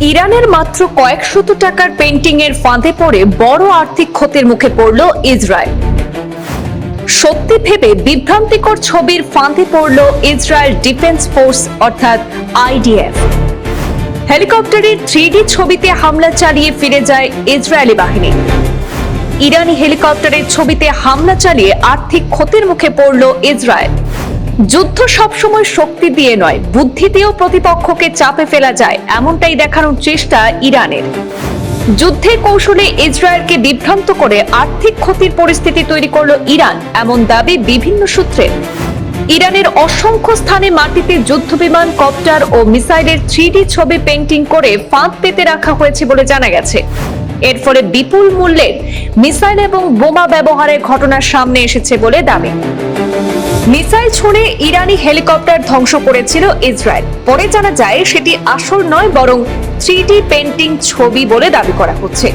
ইরানের মাত্র কয়েক শত টাকার পেইন্টিং এর ফাঁদে পড়ে বড় আর্থিক ক্ষতির মুখে পড়ল ইসরায়েল। সত্যি ভেবে বিভ্রান্তিকর ছবির ফাঁদে পড়ল ইসরায়েল ডিফেন্স ফোর্স অর্থাৎ আইডিএফ। হেলিকপ্টারের 3D ছবিতে হামলা চালিয়ে ফিরে যায় ইসরায়েলি বাহিনী। ইরানি হেলিকপ্টারের ছবিতে হামলা চালিয়ে আর্থিক ক্ষতির মুখে পড়ল ইসরায়েল। যুদ্ধ সবসময় শক্তি দিয়ে নয়, বুদ্ধি দিয়েও প্রতিপক্ষকে চাপে ফেলা যায়, এমনটাই দেখানোর চেষ্টা ইরানের। যুদ্ধের কৌশলে ইসরায়েলকে বিভ্রান্ত করে আর্থিক ক্ষতির পরিস্থিতি তৈরি করল ইরান, এমন দাবি বিভিন্ন সূত্রে। ইরানের অসংখ্য স্থানে মাটিতে যুদ্ধবিমান, কপ্টার ও মিসাইলের 3D ছবি পেইন্টিং করে ফাঁদ পেতে রাখা হয়েছে বলে জানা গেছে। এর ফলে বিপুল মূল্যের মিসাইল এবং বোমা ব্যবহারের ঘটনা সামনে এসেছে বলে দাবি। মিসাইল ছুড়ে ইরানি হেলিকপ্টার ধ্বংস করেছিল ইসরায়েল। পরে জানা যায় সেটি আসল নয়, বরং 3D পেইন্টিং ছবি বলে দাবি করা হচ্ছে।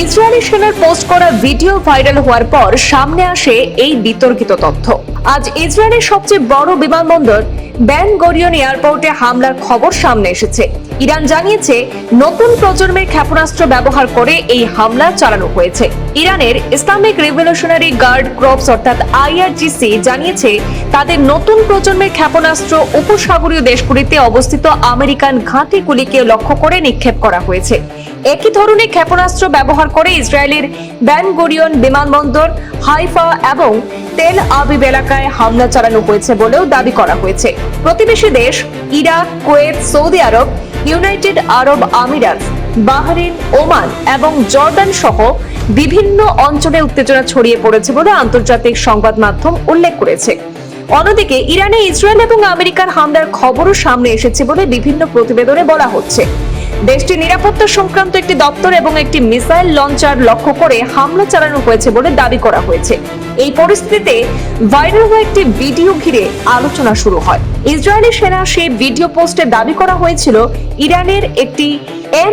ইসরায়েলি সেনার পোস্ট করা ভিডিও ভাইরাল হওয়ার পর সামনে আসে এই বিতর্কিত তথ্য। আজ ইসরায়েলের সবচেয়ে বড় বিমানবন্দর বেন গরিয়ন এয়ারপোর্টে হামলার খবর সামনে এসেছে। ইরান জানিয়েছে নতুন প্রজন্মের ক্ষেপণাস্ত্র ব্যবহার করে এই হামলা চালানো হয়েছে। ইরানের ইসলামিক রিভলিউশনারি গার্ড ক্রপস অর্থাৎ IRGC জানিয়েছে তাদের নতুন প্রজন্মের ক্ষেপণাস্ত্র উপসাগরীয় দেশগুলিতে অবস্থিত আমেরিকান ঘাঁটিগুলিকে লক্ষ্য করে নিক্ষেপ করা হয়েছে। একই ধরনের ক্ষেপণাস্ত্র ব্যবহার করে ইসরায়েলের বেন গরিয়ন বিমানবন্দর, হাইফা এবং তেল আবিব এলাকায় হামলা চালানো হয়েছে বলেও দাবি করা হয়েছে। প্রতিবেশী দেশ ইরাক, কুয়েত, সৌদি আরব, ইউনাইটেড আরব আমিরাত, বাহরিন, ওমান এবং জর্ডান সহ বিভিন্ন অঞ্চলে উত্তেজনা ছড়িয়ে পড়েছে বলে আন্তর্জাতিক সংবাদ মাধ্যম উল্লেখ করেছে। অন্যদিকে ইরানে ইসরায়েল এবং আমেরিকার হামলার খবরও সামনে এসেছে বলে বিভিন্ন প্রতিবেদনে বলা হচ্ছে। দেশটির নিরাপত্তা সংক্রান্ত একটি দপ্তর এবং একটি মিসাইল লঞ্চার লক্ষ্য করে হামলা চালানো হয়েছে বলে দাবি করা হয়েছে। এই পরিস্থিতিতে ভাইরাল হওয়া একটি ভিডিও ঘিরে আলোচনা শুরু হয়। ইসরায়েলি সেনা সেই ভিডিও পোস্টে দাবি করা হয়েছিল ইরানের একটি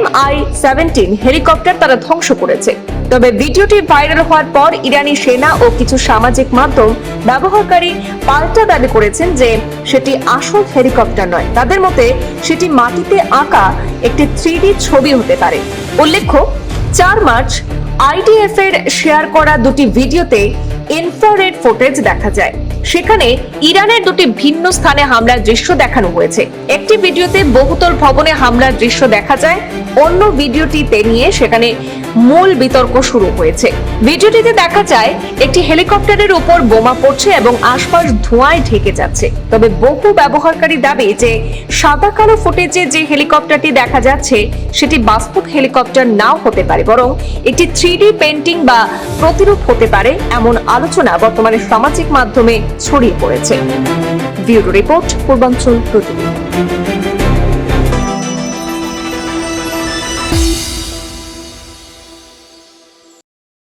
MI-17 হেলিকপ্টার তারা ধ্বংস করেছে। তবে ভিডিওটি ভাইরাল হওয়ার পর ইরানি সেনা ও কিছু সামাজিক মাধ্যম ব্যবহারকারী পাল্টা দাবি করেছেন যে সেটি আসল হেলিকপ্টার নয়। তাদের মতে সেটি মাটিতে আঁকা একটি 3D ছবি হতে পারে। উল্লেখ্য, 4 মার্চ IDF এর শেয়ার করা দুটি ভিডিওতে ইনফ্রারেড ফুটেজ দেখা যায়। সেখানে ইরানের দুটি ভিন্ন স্থানে হামলার দৃশ্য দেখানো হয়েছে। একটি ভিডিওতে বহুতল ভবনে হামলার দৃশ্য দেখা যায়, অন্য ভিডিওটিতে নিয়ে সেখানে মূল বিতর্ক শুরু হয়েছে। ভিডিওটিতে দেখা যায় একটি হেলিকপ্টারের উপর বোমা পড়ছে এবং আশপাশ ধোঁয়ায় ঢেকে যাচ্ছে। তবে বহু ব্যবহারকারী দাবি যে সাদা কালো ফুটেজে যে হেলিকপ্টারটি দেখা যাচ্ছে সেটি বাস্তব হেলিকপ্টার নাও হতে পারে, বরং একটি 3D পেইন্টিং বা প্রতিরূপ হতে পারে, এমন আলোচনা বর্তমানে সামাজিক মাধ্যমে ছড়িয়ে পড়েছে। ব্যুরো রিপোর্ট, পূর্বাঞ্চল প্রতিদিন।